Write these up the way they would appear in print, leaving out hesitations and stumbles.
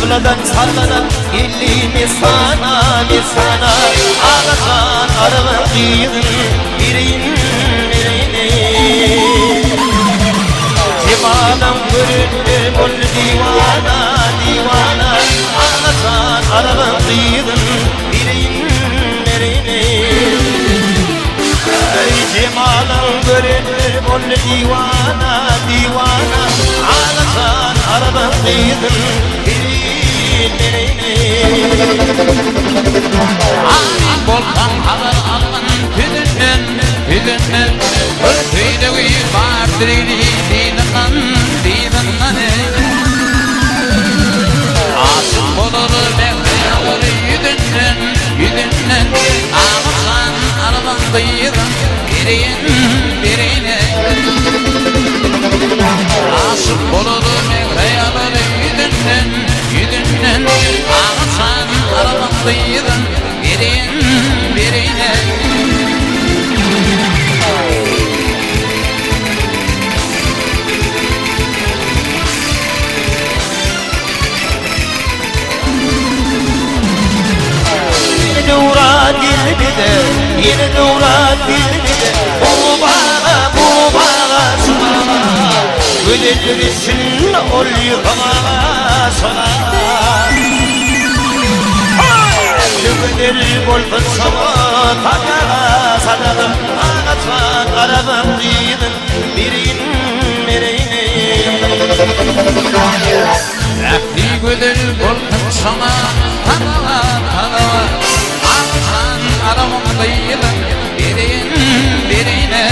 Tavladan sallanan geldiğimi sana ağlasan araban kıyın birinin Cemal'ım görünür ol divana ağlasan araban kıyın birinin Cemal'ım görünür ol divana ağlasan araban kıyın Amin bolkan haber alman hüdünden Öltüyle uyup bardirili didandan Asım bolur bekliyor yüdünden Ağırsan araban dıyıdan birine Asım bolur bekliyor yüdünden Ağırsan araban dıyıdan birine Yine doğra dilbide Bu bana sana Gülebilirsin oluyor bana sana Güler golfın sana Takara sanalım Ağaçman arabam diyinin birine Rahli güler golfın sana Takara Ağaçman arabam diyinin birine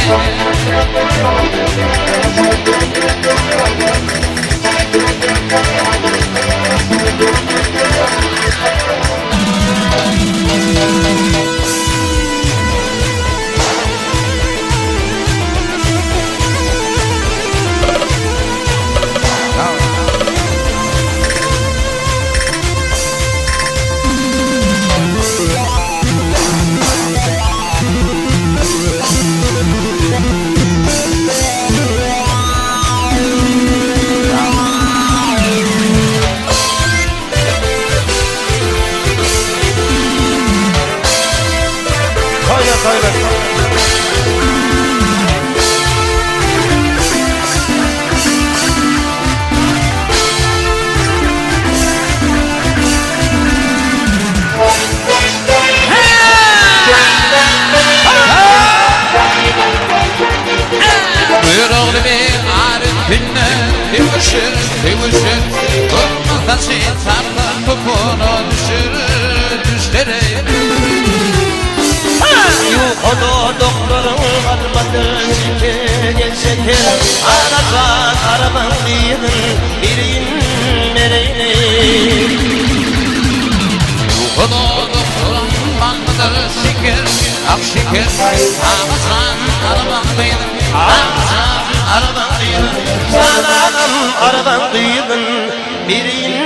Buyuruldu bir arif günü Kıvışır Korkmaktan şeytanlar topunu düşlere Yukarıda doktorum varmadı şeker Ağaçman araban diyinin birine Yukarıda doktorum varmadı şeker Ağaçman araban diyinin Araban diyinin birine